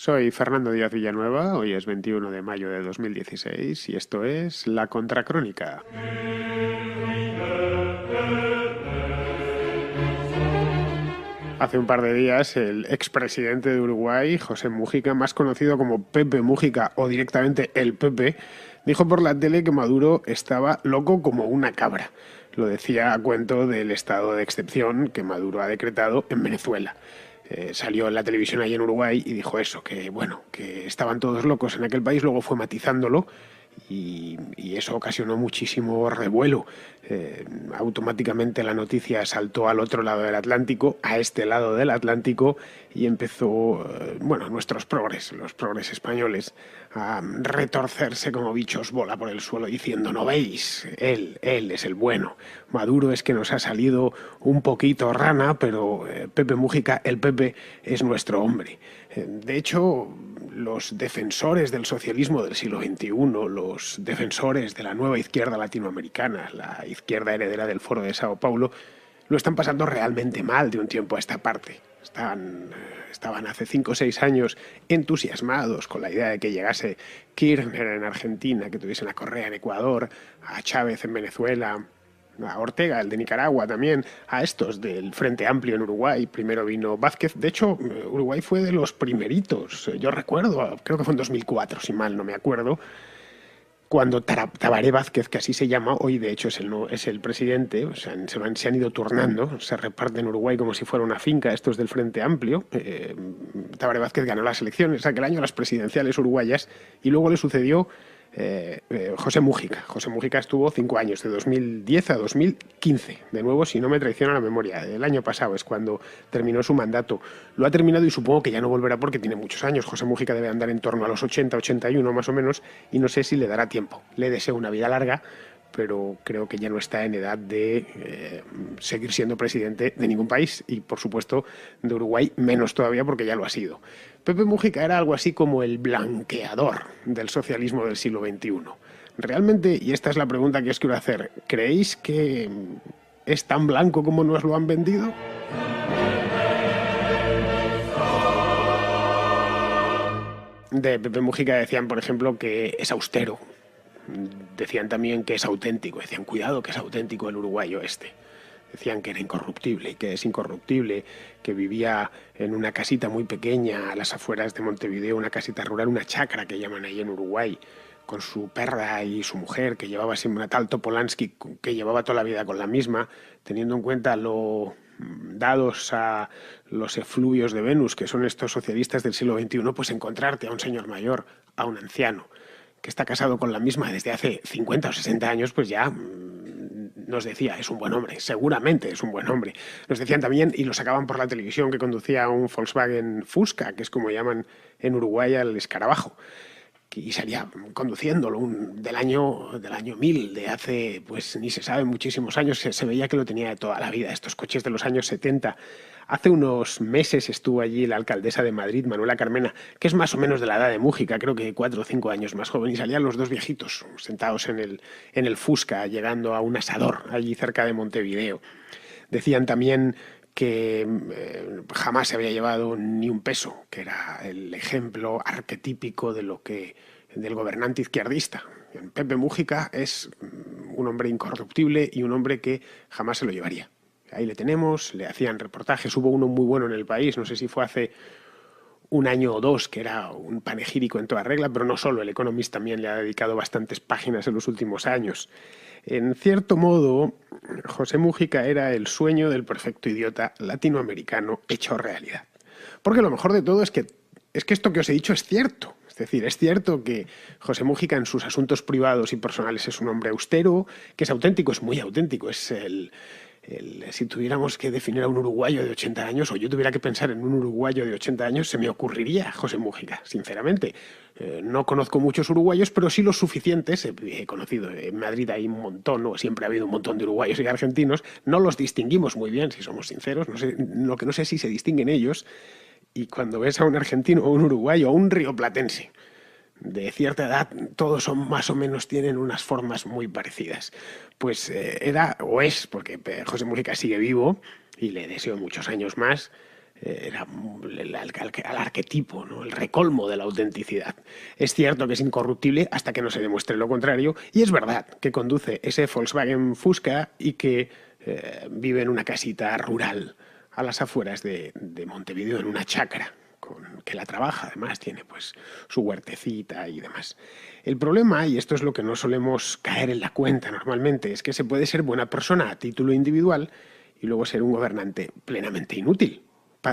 Soy Fernando Díaz Villanueva, hoy es 21 de mayo de 2016 y esto es La Contracrónica. Hace un par de días el expresidente de Uruguay, José Mújica, más conocido como Pepe Mújica o directamente el Pepe, dijo por la tele que Maduro estaba loco como una cabra. Lo decía a cuento del estado de excepción que Maduro ha decretado en Venezuela. Salió en la televisión ahí en Uruguay y dijo eso, que bueno, que estaban todos locos en aquel país, luego fue matizándolo y eso ocasionó muchísimo revuelo. Automáticamente la noticia saltó al otro lado del Atlántico, a este lado del Atlántico, y empezó, bueno, los progres españoles, a retorcerse como bichos bola por el suelo diciendo: no veis, él es el bueno. Maduro es que nos ha salido un poquito rana, pero Pepe Mújica, el Pepe, es nuestro hombre. De hecho, los defensores del socialismo del siglo XXI, los defensores de la nueva izquierda latinoamericana, la izquierda heredera del Foro de Sao Paulo, lo están pasando realmente mal de un tiempo a esta parte. Estaban hace 5 o 6 años entusiasmados con la idea de que llegase Kirchner en Argentina, que tuviesen a Correa en Ecuador, a Chávez en Venezuela, a Ortega, el de Nicaragua también, a estos del Frente Amplio en Uruguay. Primero vino Vázquez. De hecho, Uruguay fue de los primeritos. Yo recuerdo, creo que fue en 2004, si mal no me acuerdo, cuando Tabaré Vázquez, que así se llama, hoy de hecho es el presidente, o sea, se han ido turnando, se reparten Uruguay como si fuera una finca, estos del Frente Amplio. Tabaré Vázquez ganó las elecciones aquel año, las presidenciales uruguayas, y luego le sucedió José Mújica. José Mújica estuvo 5 años, de 2010 a 2015. De nuevo, si no me traiciona la memoria, el año pasado es cuando terminó su mandato. Lo ha terminado y supongo que ya no volverá porque tiene muchos años. José Mújica debe andar en torno a los 80, 81 más o menos, y no sé si le dará tiempo. Le deseo una vida larga, pero creo que ya no está en edad de seguir siendo presidente de ningún país y, por supuesto, de Uruguay menos todavía porque ya lo ha sido. Pepe Mújica era algo así como el blanqueador del socialismo del siglo XXI. Realmente, y esta es la pregunta que os quiero hacer, ¿creéis que es tan blanco como nos lo han vendido? De Pepe Mújica decían, por ejemplo, que es austero. Decían también que es auténtico. Decían, cuidado, que es auténtico el uruguayo este. Decían que era incorruptible y que es incorruptible, que vivía en una casita muy pequeña a las afueras de Montevideo, una casita rural, una chacra que llaman ahí en Uruguay, con su perra y su mujer, que llevaba siempre una tal Topolansky, que llevaba toda la vida con la misma, teniendo en cuenta lo dados a los efluvios de Venus, que son estos socialistas del siglo XXI, pues encontrarte a un señor mayor, a un anciano, que está casado con la misma desde hace 50 o 60 años, pues ya nos decía, es un buen hombre, seguramente es un buen hombre. Nos decían también, y lo sacaban por la televisión, que conducía un Volkswagen Fusca, que es como llaman en Uruguay al escarabajo, y salía conduciéndolo del año 1000, de hace, pues ni se sabe, muchísimos años. Se veía que lo tenía de toda la vida, estos coches de los años 70. Hace unos meses estuvo allí la alcaldesa de Madrid, Manuela Carmena, que es más o menos de la edad de Mújica, creo que 4 o 5 años más joven, y salían los dos viejitos sentados en el Fusca, llegando a un asador allí cerca de Montevideo. Decían también que jamás se había llevado ni un peso, que era el ejemplo arquetípico de lo que del gobernante izquierdista. Pepe Mújica es un hombre incorruptible y un hombre que jamás se lo llevaría. Ahí le tenemos, le hacían reportajes, hubo uno muy bueno en El País, no sé si fue hace un año o dos, que era un panegírico en toda regla, pero no solo, el Economist también le ha dedicado bastantes páginas en los últimos años. En cierto modo, José Mújica era el sueño del perfecto idiota latinoamericano hecho realidad. Porque lo mejor de todo es que esto que os he dicho es cierto. Es decir, es cierto que José Mújica en sus asuntos privados y personales es un hombre austero, que es auténtico, es muy auténtico, es si tuviéramos que definir a un uruguayo de 80 años, o yo tuviera que pensar en un uruguayo de 80 años, se me ocurriría José Mújica, sinceramente. No conozco muchos uruguayos, pero sí los suficientes. He conocido, en Madrid hay un montón, o siempre ha habido un montón de uruguayos y argentinos. No los distinguimos muy bien, si somos sinceros. No sé, lo que no sé es si se distinguen ellos. Y cuando ves a un argentino o un uruguayo o un rioplatense de cierta edad, todos son más o menos, tienen unas formas muy parecidas. Pues era, o es, porque José Mújica sigue vivo y le deseo muchos años más, era al arquetipo, ¿no? El recolmo de la autenticidad. Es cierto que es incorruptible hasta que no se demuestre lo contrario, y es verdad que conduce ese Volkswagen Fusca y que vive en una casita rural a las afueras de Montevideo, en una chacra, que la trabaja, además tiene pues su huertecita y demás. El problema, y esto es lo que no solemos caer en la cuenta normalmente, es que se puede ser buena persona a título individual y luego ser un gobernante plenamente inútil.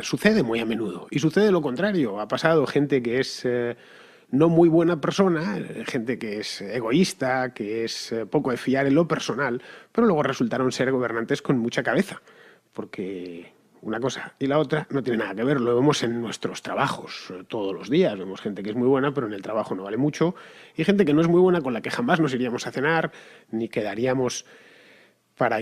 Sucede muy a menudo, y sucede lo contrario. Ha pasado gente que es no muy buena persona, gente que es egoísta, que es poco de fiar en lo personal, pero luego resultaron ser gobernantes con mucha cabeza, porque una cosa y la otra no tiene nada que ver. Lo vemos en nuestros trabajos todos los días. Vemos gente que es muy buena, pero en el trabajo no vale mucho, y gente que no es muy buena, con la que jamás nos iríamos a cenar, ni quedaríamos para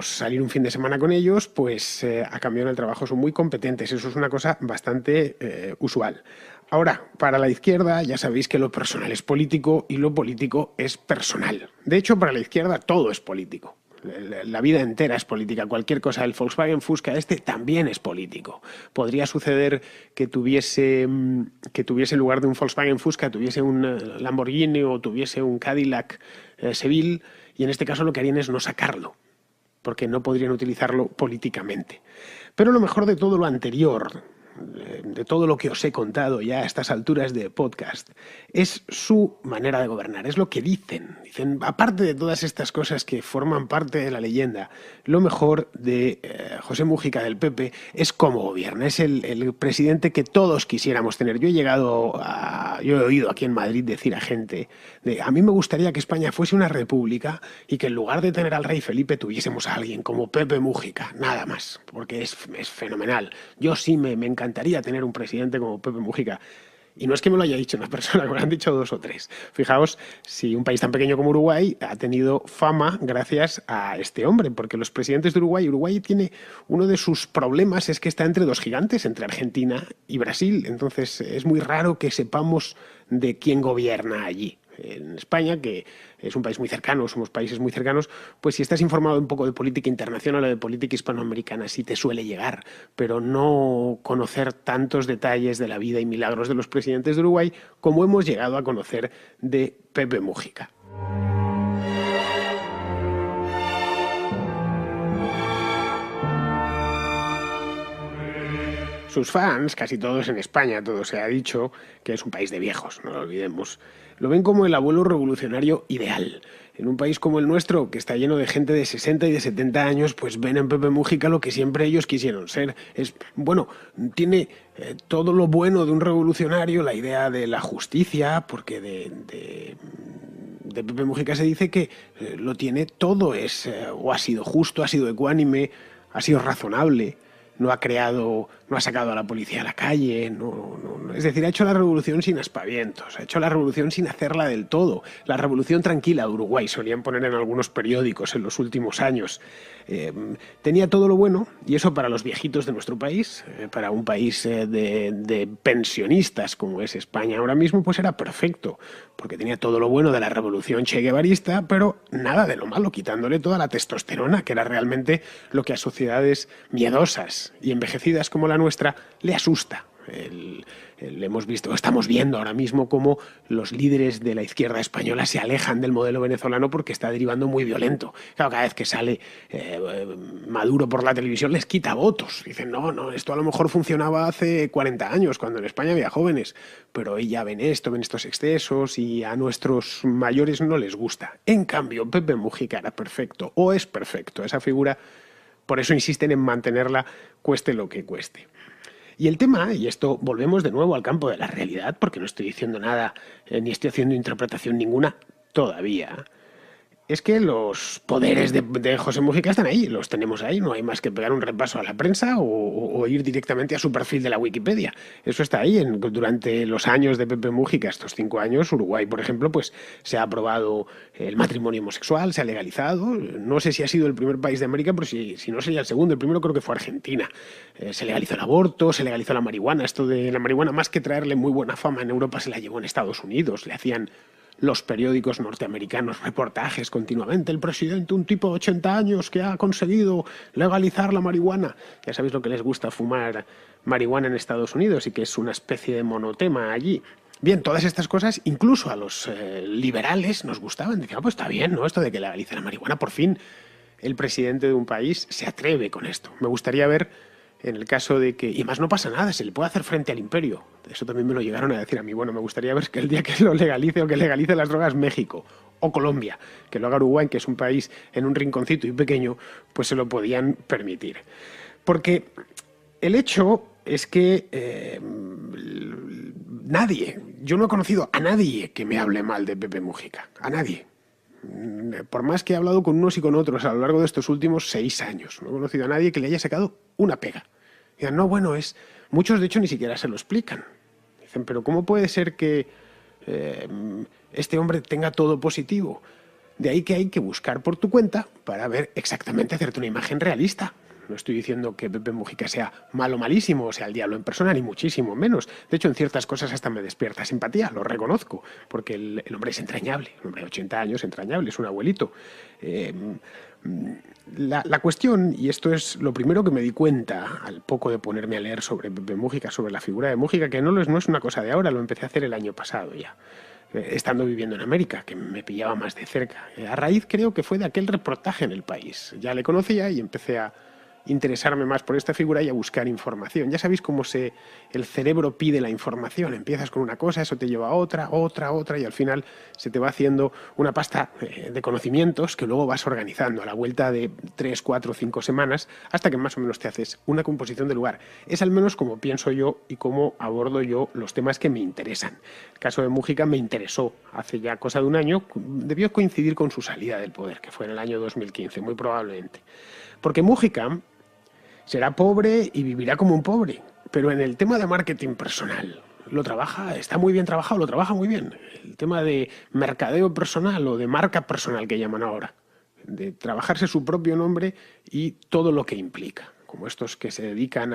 salir un fin de semana con ellos, pues a cambio en el trabajo son muy competentes. Eso es una cosa bastante usual. Ahora, para la izquierda ya sabéis que lo personal es político y lo político es personal. De hecho, para la izquierda todo es político. La vida entera es política. Cualquier cosa. El Volkswagen Fusca también es político. Podría suceder que tuviese en lugar de un Volkswagen Fusca, tuviese un Lamborghini o tuviese un Cadillac Seville, y en este caso lo que harían es no sacarlo, porque no podrían utilizarlo políticamente. Pero lo mejor de todo lo anterior, de todo lo que os he contado ya a estas alturas de podcast, es su manera de gobernar, es lo que dicen. Dicen, aparte de todas estas cosas que forman parte de la leyenda, lo mejor de José Mújica del PP es cómo gobierna. Es el presidente que todos quisiéramos tener. Yo he oído aquí en Madrid decir a gente, a mí me gustaría que España fuese una república y que en lugar de tener al rey Felipe tuviésemos a alguien como Pepe Mújica, nada más, porque es fenomenal. Yo sí me encantaría tener un presidente como Pepe Mújica. Y no es que me lo haya dicho una persona, me lo han dicho 2 o 3. Fijaos si un país tan pequeño como Uruguay ha tenido fama gracias a este hombre, porque los presidentes de Uruguay tiene uno de sus problemas, es que está entre 2 gigantes, entre Argentina y Brasil. Entonces es muy raro que sepamos de quién gobierna allí. En España, que es un país muy cercano, somos países muy cercanos, pues si estás informado un poco de política internacional o de política hispanoamericana, sí te suele llegar, pero no conocer tantos detalles de la vida y milagros de los presidentes de Uruguay como hemos llegado a conocer de Pepe Mújica. Sus fans, casi todos en España, todo se ha dicho, que es un país de viejos, no lo olvidemos. Lo ven como el abuelo revolucionario ideal. En un país como el nuestro, que está lleno de gente de 60 y de 70 años, pues ven en Pepe Mújica lo que siempre ellos quisieron ser. Tiene todo lo bueno de un revolucionario, la idea de la justicia, porque de Pepe Mújica se dice que lo tiene todo, o ha sido justo, ha sido ecuánime, ha sido razonable. No ha sacado a la policía a la calle, es decir, ha hecho la revolución sin aspavientos, ha hecho la revolución sin hacerla del todo. La revolución tranquila de Uruguay, solían poner en algunos periódicos en los últimos años. Tenía todo lo bueno, y eso para los viejitos de nuestro país, para un país de pensionistas como es España ahora mismo, pues era perfecto, porque tenía todo lo bueno de la revolución cheguevarista, pero nada de lo malo, quitándole toda la testosterona, que era realmente lo que a sociedades miedosas y envejecidas como la nuestra le asusta. Estamos viendo ahora mismo cómo los líderes de la izquierda española se alejan del modelo venezolano porque está derivando muy violento. Claro, cada vez que sale Maduro por la televisión les quita votos. Dicen, no, esto a lo mejor funcionaba hace 40 años, cuando en España había jóvenes, pero hoy ya ven estos excesos, y a nuestros mayores no les gusta. En cambio, Pepe Mújica era perfecto, o es perfecto, esa figura. Por eso insisten en mantenerla, cueste lo que cueste. Y el tema, y esto volvemos de nuevo al campo de la realidad, porque no estoy diciendo nada, ni estoy haciendo interpretación ninguna todavía, es que los poderes de José Mújica están ahí, los tenemos ahí, no hay más que pegar un repaso a la prensa o ir directamente a su perfil de la Wikipedia. Eso está ahí. Durante los años de Pepe Mújica, estos 5 años, Uruguay, por ejemplo, pues se ha aprobado el matrimonio homosexual, se ha legalizado. No sé si ha sido el primer país de América, pero si no sería el segundo. El primero creo que fue Argentina. Se legalizó el aborto, se legalizó la marihuana. Esto de la marihuana, más que traerle muy buena fama en Europa, se la llevó en Estados Unidos. Le hacían los periódicos norteamericanos, reportajes continuamente, el presidente, un tipo de 80 años que ha conseguido legalizar la marihuana. Ya sabéis lo que les gusta fumar marihuana en Estados Unidos y que es una especie de monotema allí. Bien, todas estas cosas, incluso a los liberales nos gustaban. Decían, pues está bien, ¿no? Esto de que legalice la marihuana, por fin el presidente de un país se atreve con esto. Me gustaría ver, en el caso de que... Y más no pasa nada, se le puede hacer frente al imperio. Eso también me lo llegaron a decir a mí. Bueno, me gustaría ver que el día que lo legalice o que legalice las drogas México o Colombia, que lo haga Uruguay, que es un país en un rinconcito y pequeño, pues se lo podían permitir. Porque el hecho es que yo no he conocido a nadie que me hable mal de Pepe Mujica, a nadie. Por más que he hablado con unos y con otros a lo largo de estos últimos 6 años, no he conocido a nadie que le haya sacado una pega. Dicen, no, bueno, muchos de hecho ni siquiera se lo explican. Dicen, pero ¿cómo puede ser que este hombre tenga todo positivo? De ahí que hay que buscar por tu cuenta para ver exactamente, hacerte una imagen realista. No estoy diciendo que Pepe Mujica sea malo, malísimo, o sea el diablo en persona, ni muchísimo menos. De hecho, en ciertas cosas hasta me despierta simpatía, lo reconozco, porque el hombre es entrañable, el hombre de 80 años, entrañable, es un abuelito. La cuestión, y esto es lo primero que me di cuenta al poco de ponerme a leer sobre Pepe Mujica, sobre la figura de Mujica, que no es una cosa de ahora, lo empecé a hacer el año pasado ya, estando viviendo en América, que me pillaba más de cerca. A raíz creo que fue de aquel reportaje en El País. Ya le conocía y empecé a interesarme más por esta figura y a buscar información. Ya sabéis cómo el cerebro pide la información. Empiezas con una cosa, eso te lleva a otra, y al final se te va haciendo una pasta de conocimientos que luego vas organizando a la vuelta de 3, 4, 5 semanas hasta que más o menos te haces una composición del lugar. Es al menos como pienso yo y cómo abordo yo los temas que me interesan. El caso de Mujica me interesó hace ya cosa de un año, debió coincidir con su salida del poder, que fue en el año 2015, muy probablemente. Porque Mujica será pobre y vivirá como un pobre, pero en el tema de marketing personal lo trabaja, está muy bien trabajado, lo trabaja muy bien. El tema de mercadeo personal o de marca personal que llaman ahora, de trabajarse su propio nombre y todo lo que implica, como estos que se dedican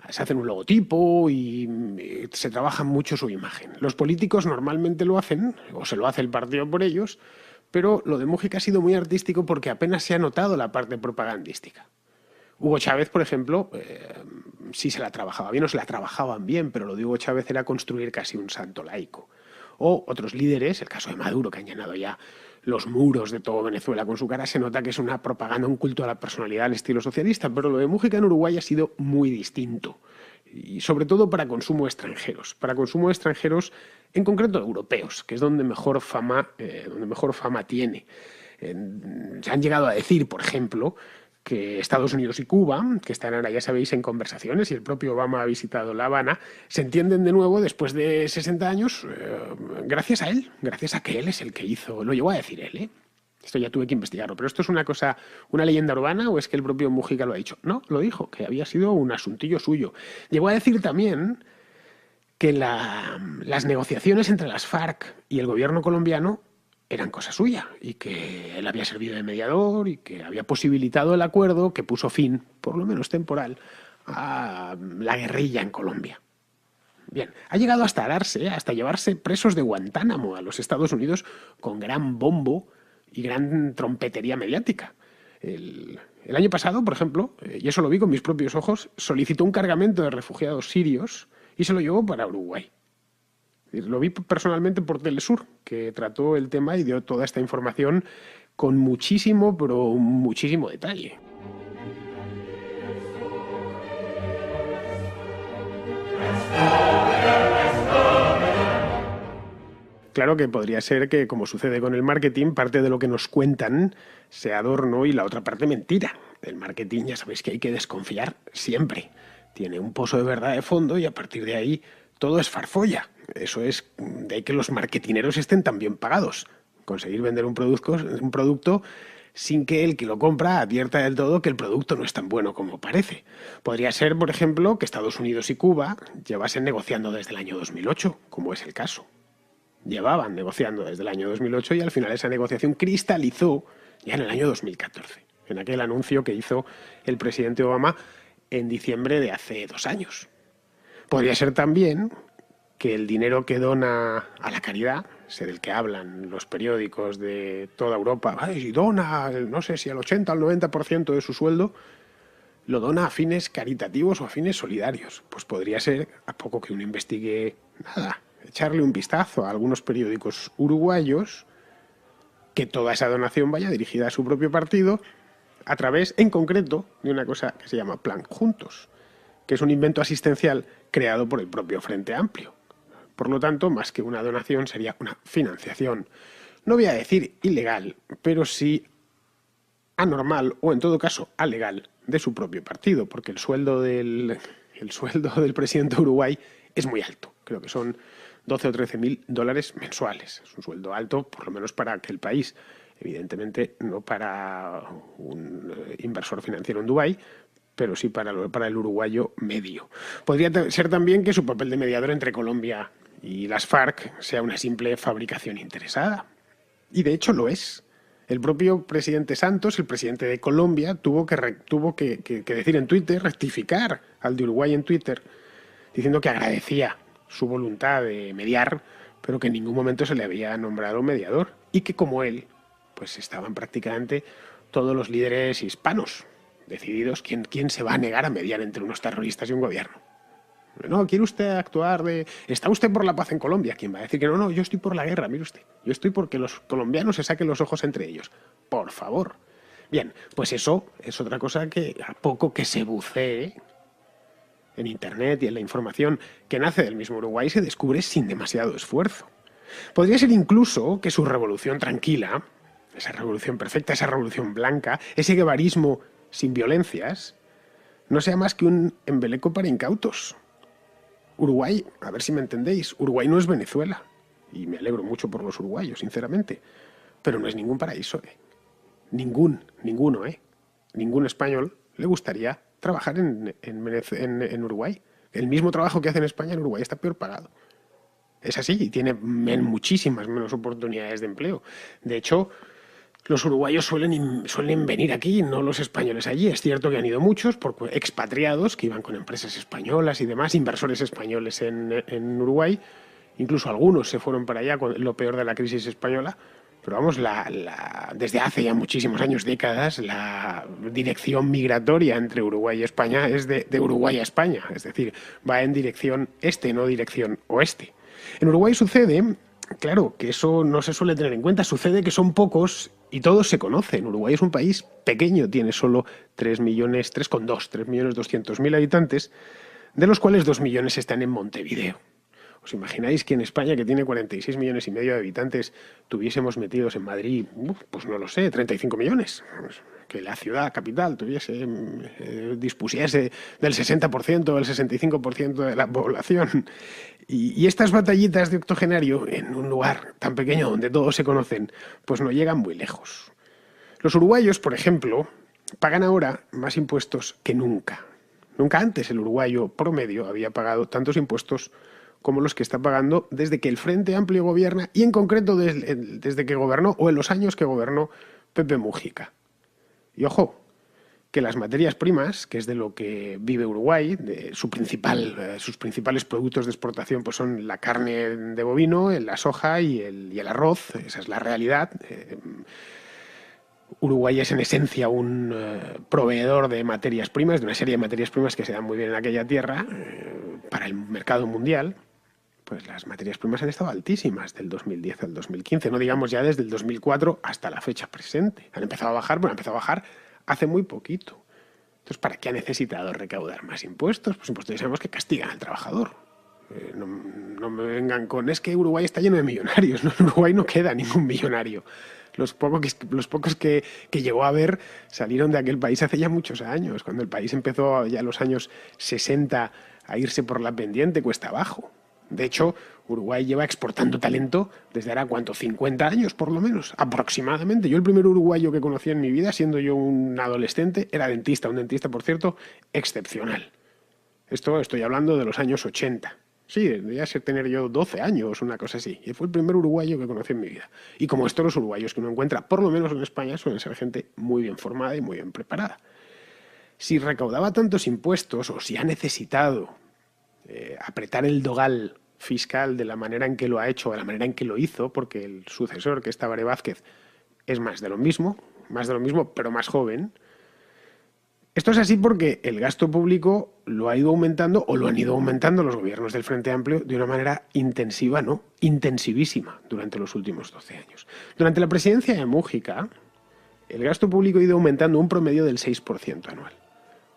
se hacen un logotipo y se trabaja mucho su imagen. Los políticos normalmente lo hacen, o se lo hace el partido por ellos, pero lo de Mujica ha sido muy artístico porque apenas se ha notado la parte propagandística. Hugo Chávez, por ejemplo, sí se la trabajaba bien o se la trabajaban bien, pero lo de Hugo Chávez era construir casi un santo laico. O otros líderes, el caso de Maduro, que han llenado ya los muros de todo Venezuela con su cara, se nota que es una propaganda, un culto a la personalidad al estilo socialista, pero lo de Mujica en Uruguay ha sido muy distinto. Y sobre todo para consumo extranjeros en concreto europeos, que es donde mejor fama tiene. Se han llegado a decir, por ejemplo, que Estados Unidos y Cuba, que están ahora, ya sabéis, en conversaciones, y el propio Obama ha visitado La Habana, se entienden de nuevo después de 60 años gracias a él, gracias a que él es el que hizo, lo llegó a decir él, ¿eh? Esto ya tuve que investigarlo, pero ¿esto es una cosa, una leyenda urbana o es que el propio Mujica lo ha dicho? No, lo dijo, que había sido un asuntillo suyo. Llegó a decir también que las negociaciones entre las FARC y el gobierno colombiano eran cosa suya y que él había servido de mediador y que había posibilitado el acuerdo que puso fin, por lo menos temporal, a la guerrilla en Colombia. Bien, ha llegado hasta llevarse presos de Guantánamo a los Estados Unidos con gran bombo y gran trompetería mediática. El año pasado, por ejemplo, y eso lo vi con mis propios ojos, solicitó un cargamento de refugiados sirios y se lo llevó para Uruguay. Lo vi personalmente por Telesur, que trató el tema y dio toda esta información con muchísimo, pero muchísimo detalle. Claro que podría ser que, como sucede con el marketing, parte de lo que nos cuentan sea adorno y la otra parte mentira. El marketing ya sabéis que hay que desconfiar siempre. Tiene un pozo de verdad de fondo y a partir de ahí todo es farfolla. Eso es de ahí que los marketineros estén tan bien pagados. Conseguir vender un producto sin que el que lo compra advierta del todo que el producto no es tan bueno como parece. Podría ser, por ejemplo, que Estados Unidos y Cuba llevasen negociando desde el año 2008, como es el caso. Llevaban negociando desde el año 2008 y al final esa negociación cristalizó ya en el año 2014, en aquel anuncio que hizo el presidente Obama en diciembre de hace 2 años. Podría ser también que el dinero que dona a la caridad, ese del que hablan los periódicos de toda Europa, y dona, no sé si al 80 o al 90% de su sueldo, lo dona a fines caritativos o a fines solidarios. Pues podría ser, a poco que uno investigue, nada, echarle un vistazo a algunos periódicos uruguayos, que toda esa donación vaya dirigida a su propio partido, a través, en concreto, de una cosa que se llama Plan Juntos, que es un invento asistencial creado por el propio Frente Amplio. Por lo tanto, más que una donación, sería una financiación. No voy a decir ilegal, pero sí anormal o, en todo caso, alegal de su propio partido, porque el sueldo del presidente de Uruguay es muy alto. Creo que son 12 o 13 mil dólares mensuales. Es un sueldo alto, por lo menos para aquel país. Evidentemente, no para un inversor financiero en Dubái, pero sí para el uruguayo medio. Podría ser también que su papel de mediador entre Colombia y las FARC sea una simple fabricación interesada. Y de hecho lo es. El propio presidente Santos, el presidente de Colombia, tuvo que decir en Twitter, rectificar al de Uruguay en Twitter, diciendo que agradecía su voluntad de mediar, pero que en ningún momento se le había nombrado mediador. Y que como él, pues estaban prácticamente todos los líderes hispanos decididos. ¿Quién se va a negar a mediar entre unos terroristas y un gobierno? No, ¿quiere usted actuar de... ¿Está usted por la paz en Colombia? ¿Quién va a decir que no? No, yo estoy por la guerra, mire usted. Yo estoy porque los colombianos se saquen los ojos entre ellos. Por favor. Bien, pues eso es otra cosa que a poco que se bucee en Internet y en la información que nace del mismo Uruguay se descubre sin demasiado esfuerzo. Podría ser incluso que su revolución tranquila, esa revolución perfecta, esa revolución blanca, ese guevarismo sin violencias, no sea más que un embeleco para incautos. Uruguay, a ver si me entendéis, Uruguay no es Venezuela, y me alegro mucho por los uruguayos, sinceramente, pero no es ningún paraíso, ninguno, ningún español le gustaría trabajar en Uruguay. El mismo trabajo que hace en España en Uruguay está peor pagado. Es así, y tiene muchísimas menos oportunidades de empleo. De hecho, los uruguayos suelen venir aquí, no los españoles allí. Es cierto que han ido muchos por expatriados que iban con empresas españolas y demás, inversores españoles en Uruguay. Incluso algunos se fueron para allá con lo peor de la crisis española. Pero vamos, desde hace ya muchísimos años, décadas, la dirección migratoria entre Uruguay y España es de Uruguay a España. Es decir, va en dirección este, no dirección oeste. En Uruguay sucede, claro, que eso no se suele tener en cuenta, sucede que son pocos y todos se conocen. Uruguay es un país pequeño, tiene solo 3.200.000 habitantes, de los cuales 2 millones están en Montevideo. ¿Os imagináis que en España, que tiene 46 millones y medio de habitantes, tuviésemos metidos en Madrid, pues no lo sé, 35 millones? Que la ciudad capital dispusiese del 60% o del 65% de la población. Y estas batallitas de octogenario en un lugar tan pequeño donde todos se conocen, pues no llegan muy lejos. Los uruguayos, por ejemplo, pagan ahora más impuestos que nunca. Nunca antes el uruguayo promedio había pagado tantos impuestos como los que está pagando desde que el Frente Amplio gobierna, y en concreto desde que gobernó, o en los años que gobernó Pepe Mujica. Y ojo, que las materias primas, que es de lo que vive Uruguay, sus principales productos de exportación pues son la carne de bovino, la soja y el arroz. Esa es la realidad. Uruguay es en esencia un proveedor de materias primas, de una serie de materias primas que se dan muy bien en aquella tierra para el mercado mundial. Pues las materias primas han estado altísimas del 2010 al 2015, no digamos ya desde el 2004 hasta la fecha presente. Han empezado a bajar, hace muy poquito. Entonces, ¿para qué ha necesitado recaudar más impuestos? Pues impuestos, ya sabemos que castigan al trabajador. No me vengan con, es que Uruguay está lleno de millonarios. No, en Uruguay no queda ningún millonario. Los pocos que llegó a ver salieron de aquel país hace ya muchos años, cuando el país empezó ya en los años 60 a irse por la pendiente cuesta abajo. De hecho, Uruguay lleva exportando talento desde ahora, ¿cuánto? 50 años, por lo menos, aproximadamente. Yo el primer uruguayo que conocí en mi vida, siendo yo un adolescente, era dentista. Un dentista, por cierto, excepcional. Esto estoy hablando de los años 80. Sí, debería ser tener yo 12 años, una cosa así. Y fue el primer uruguayo que conocí en mi vida. Y como estos los uruguayos que uno encuentra, por lo menos en España, suelen ser gente muy bien formada y muy bien preparada. Si recaudaba tantos impuestos, o si ha necesitado apretar el dogal fiscal de la manera en que lo ha hecho, de la manera en que lo hizo, porque el sucesor, que es Tabaré Vázquez, es más de lo mismo, pero más joven. Esto es así porque el gasto público lo ha ido aumentando, o lo han ido aumentando los gobiernos del Frente Amplio de una manera intensiva, ¿no? Intensivísima durante los últimos 12 años. Durante la presidencia de Mújica, el gasto público ha ido aumentando un promedio del 6% anual.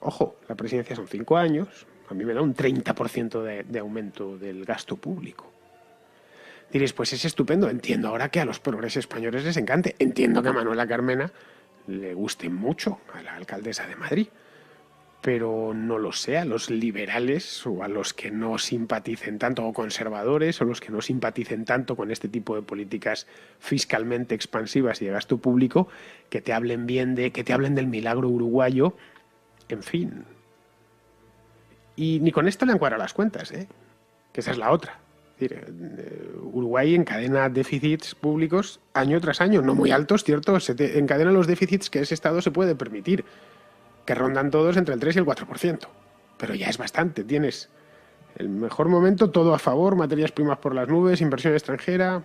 Ojo, la presidencia son 5 años, a mí me da un 30% de aumento del gasto público. Diréis, pues es estupendo, entiendo ahora que a los progres españoles les encante, entiendo que a Manuela Carmena le guste mucho, a la alcaldesa de Madrid, pero no lo sé, a los liberales o a los que no simpaticen tanto, o conservadores, o los que no simpaticen tanto con este tipo de políticas fiscalmente expansivas y de gasto público, que te hablen bien que te hablen del milagro uruguayo, en fin. Y ni con esto le han cuadrado las cuentas, que esa es la otra. Es decir, Uruguay encadena déficits públicos año tras año, no muy altos, cierto, encadena los déficits que ese Estado se puede permitir, que rondan todos entre el 3 y el 4%. Pero ya es bastante, tienes el mejor momento, todo a favor, materias primas por las nubes, inversión extranjera,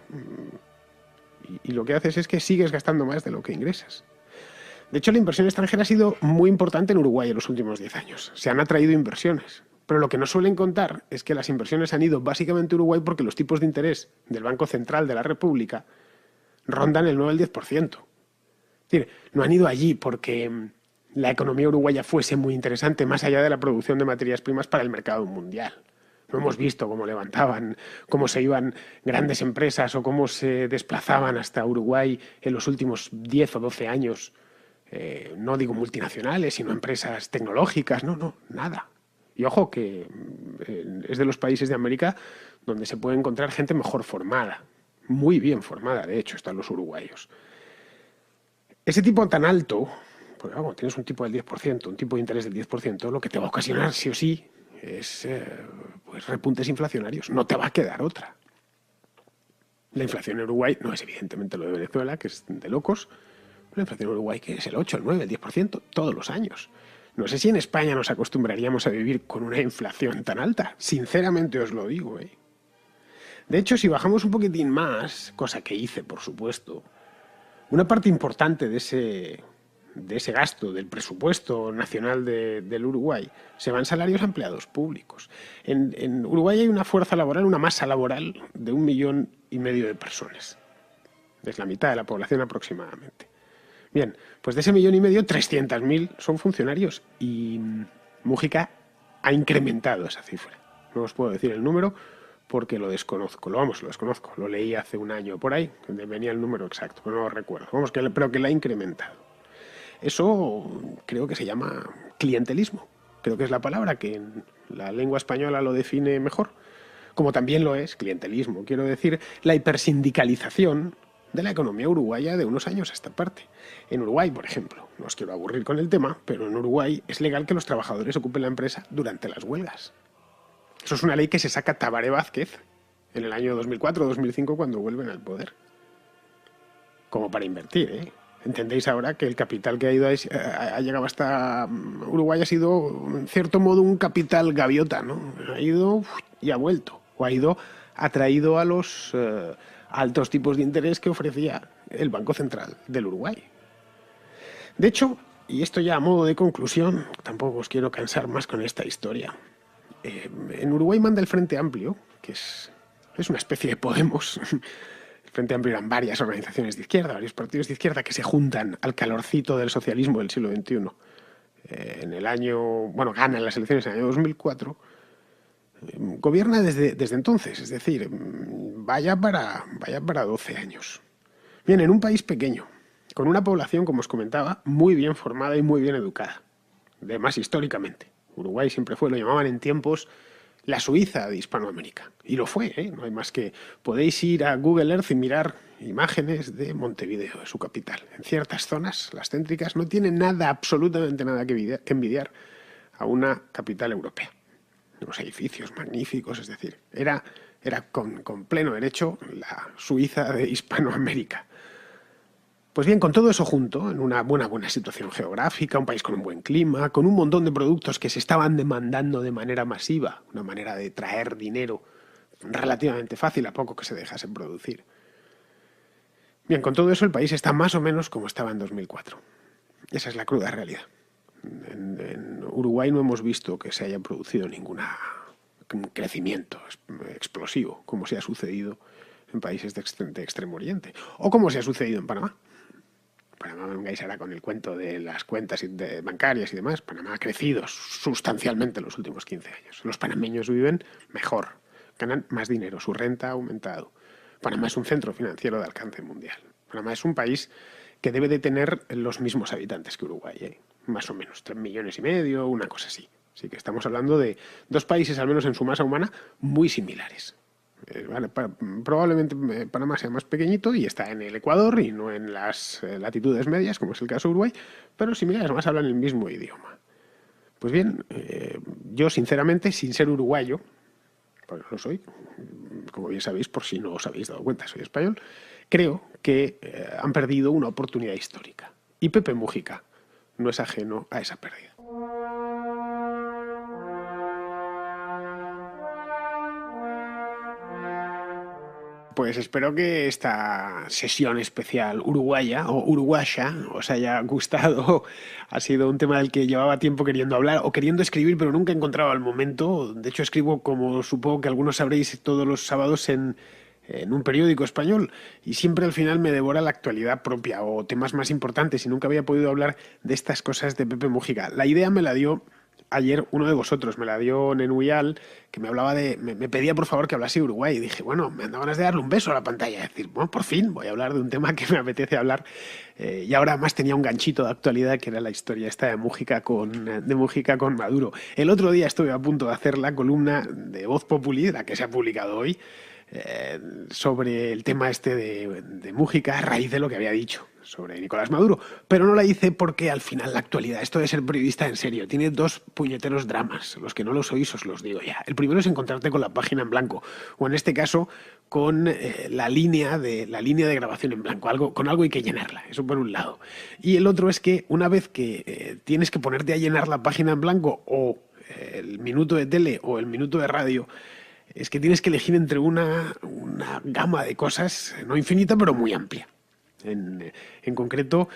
y lo que haces es que sigues gastando más de lo que ingresas. De hecho, la inversión extranjera ha sido muy importante en Uruguay en los últimos 10 años. Se han atraído inversiones. Pero lo que no suelen contar es que las inversiones han ido básicamente a Uruguay porque los tipos de interés del Banco Central de la República rondan el 9 al 10%. Es decir, no han ido allí porque la economía uruguaya fuese muy interesante más allá de la producción de materias primas para el mercado mundial. No hemos visto cómo levantaban, cómo se iban grandes empresas o cómo se desplazaban hasta Uruguay en los últimos 10 o 12 años. No digo multinacionales, sino empresas tecnológicas. No, nada. Y ojo que es de los países de América donde se puede encontrar gente mejor formada, muy bien formada, de hecho, están los uruguayos. Ese tipo tan alto, pues vamos, tienes un tipo del 10%, un tipo de interés del 10%, lo que te va a ocasionar sí o sí es pues repuntes inflacionarios, no te va a quedar otra. La inflación en Uruguay no es evidentemente lo de Venezuela, que es de locos, pero la inflación en Uruguay que es el 8, el 9, el 10% todos los años. No sé si en España nos acostumbraríamos a vivir con una inflación tan alta. Sinceramente os lo digo, De hecho, si bajamos un poquitín más, cosa que hice, por supuesto, una parte importante de ese gasto, del presupuesto nacional del Uruguay, se va en salarios a empleados públicos. En Uruguay hay una fuerza laboral, una masa laboral de 1,5 millones de personas. Es la mitad de la población aproximadamente. Bien, pues de ese 1,5 millones, 300.000 son funcionarios y Mújica ha incrementado esa cifra. No os puedo decir el número porque lo desconozco. Lo desconozco. Lo leí hace un año por ahí, donde venía el número exacto, pero no lo recuerdo. Pero que la ha incrementado. Eso creo que se llama clientelismo. Creo que es la palabra que en la lengua española lo define mejor. Como también lo es, clientelismo, quiero decir, la hipersindicalización de la economía uruguaya de unos años a esta parte. En Uruguay, por ejemplo, no os quiero aburrir con el tema, pero en Uruguay es legal que los trabajadores ocupen la empresa durante las huelgas. Eso es una ley que se saca Tabaré Vázquez en el año 2004 o 2005 cuando vuelven al poder. Como para invertir, Entendéis ahora que el capital que ha llegado hasta Uruguay ha sido, en cierto modo, un capital gaviota, ¿no? Ha ido y ha vuelto. O ha traído a los altos tipos de interés que ofrecía el Banco Central del Uruguay. De hecho, y esto ya a modo de conclusión, tampoco os quiero cansar más con esta historia. En Uruguay manda el Frente Amplio, que es una especie de Podemos. El Frente Amplio eran varias organizaciones de izquierda, varios partidos de izquierda que se juntan al calorcito del socialismo del siglo XXI. Ganan las elecciones en el año 2004. Gobierna desde entonces, es decir, vaya para 12 años. Bien, en un país pequeño, con una población, como os comentaba, muy bien formada y muy bien educada. Además, históricamente. Uruguay siempre fue, lo llamaban en tiempos, la Suiza de Hispanoamérica. Y lo fue, no hay más que... Podéis ir a Google Earth y mirar imágenes de Montevideo, de su capital. En ciertas zonas, las céntricas, no tienen nada, absolutamente nada que envidiar a una capital europea. Los edificios magníficos, es decir, era con pleno derecho la Suiza de Hispanoamérica. Pues bien, con todo eso junto, en una buena situación geográfica, un país con un buen clima, con un montón de productos que se estaban demandando de manera masiva, una manera de traer dinero relativamente fácil a poco que se dejase producir. Bien, con todo eso el país está más o menos como estaba en 2004. Esa es la cruda realidad. En Uruguay no hemos visto que se haya producido ningún crecimiento explosivo, como se ha sucedido en países de Extremo Oriente, o como se ha sucedido en Panamá. Panamá, no vengáis ahora con el cuento de las cuentas bancarias y demás. Panamá ha crecido sustancialmente en los últimos 15 años. Los panameños viven mejor, ganan más dinero, su renta ha aumentado. Panamá es un centro financiero de alcance mundial. Panamá es un país que debe de tener los mismos habitantes que Uruguay, más o menos, 3,5 millones, una cosa así. Así que estamos hablando de dos países, al menos en su masa humana, muy similares. Probablemente Panamá sea más pequeñito y está en el Ecuador y no en las latitudes medias, como es el caso de Uruguay, pero similares, además hablan el mismo idioma. Pues bien, yo sinceramente, sin ser uruguayo, porque no lo soy, como bien sabéis, por si no os habéis dado cuenta, soy español, creo que han perdido una oportunidad histórica. Y Pepe Mújica no es ajeno a esa pérdida. Pues espero que esta sesión especial uruguaya o uruguaya os haya gustado. Ha sido un tema del que llevaba tiempo queriendo hablar o queriendo escribir, pero nunca he encontrado el momento. De hecho, escribo, como supongo que algunos sabréis, todos los sábados en un periódico español y siempre al final me devora la actualidad propia o temas más importantes y nunca había podido hablar de estas cosas de Pepe Mújica. La idea me la dio ayer uno de vosotros, me la dio Nenuyal, que me hablaba me pedía por favor que hablase de Uruguay y dije, bueno, me han dado ganas de darle un beso a la pantalla y decir, bueno, por fin voy a hablar de un tema que me apetece hablar y ahora además tenía un ganchito de actualidad que era la historia esta de Mújica con Maduro. El otro día estuve a punto de hacer la columna de Voz Populi, la que se ha publicado hoy, sobre el tema este de Mújica a raíz de lo que había dicho sobre Nicolás Maduro, pero no la hice porque al final la actualidad, esto de ser periodista en serio, tiene dos puñeteros dramas. Los que no los oís os los digo ya. El primero es encontrarte con la página en blanco, o en este caso con la línea de grabación en blanco, con algo hay que llenarla, eso por un lado. Y el otro es que una vez que tienes que ponerte a llenar la página en blanco o el minuto de tele o el minuto de radio, es que tienes que elegir entre una gama de cosas, no infinita, pero muy amplia. En concreto,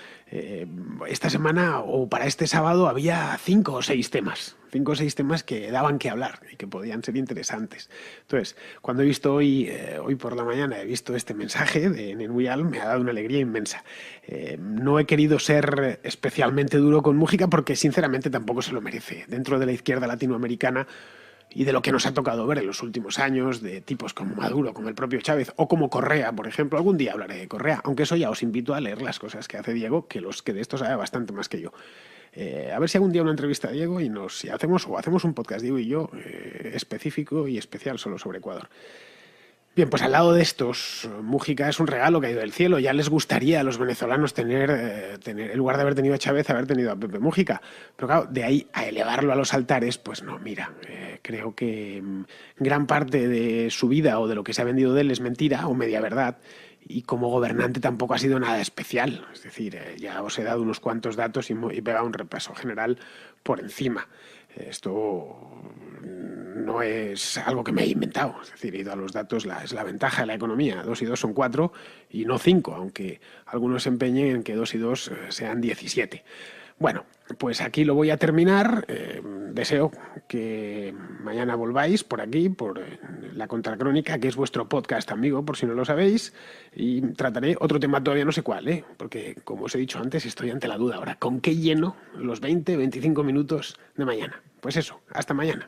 esta semana o para este sábado había 5 o 6 temas que daban que hablar y que podían ser interesantes. Entonces, cuando he visto hoy por la mañana, he visto este mensaje de Nenuyal, me ha dado una alegría inmensa. No he querido ser especialmente duro con Mújica porque sinceramente tampoco se lo merece. Dentro de la izquierda latinoamericana y de lo que nos ha tocado ver en los últimos años, de tipos como Maduro, como el propio Chávez, o como Correa, por ejemplo. Algún día hablaré de Correa, aunque eso ya os invito a leer las cosas que hace Diego, que de esto sabe bastante más que yo. A ver si algún día una entrevista a Diego y hacemos un podcast, Diego y yo, específico y especial solo sobre Ecuador. Bien, pues al lado de estos, Mújica es un regalo caído del cielo. Ya les gustaría a los venezolanos tener, en lugar de haber tenido a Chávez, haber tenido a Pepe Mújica. Pero claro, de ahí a elevarlo a los altares, pues no, mira, creo que gran parte de su vida o de lo que se ha vendido de él es mentira o media verdad. Y como gobernante tampoco ha sido nada especial. Es decir, ya os he dado unos cuantos datos y he pegado un repaso general por encima. Esto no es algo que me he inventado. Es decir, he ido a los datos, es la ventaja de la economía. 2 y 2 son 4 y no 5, aunque algunos se empeñen en que 2 y 2 sean 17. Bueno, pues aquí lo voy a terminar. Deseo que mañana volváis por aquí, por La Contracrónica, que es vuestro podcast amigo, por si no lo sabéis, y trataré otro tema, todavía no sé cuál, porque como os he dicho antes, estoy ante la duda ahora. ¿Con qué lleno los 20-25 minutos de mañana? Pues eso, hasta mañana.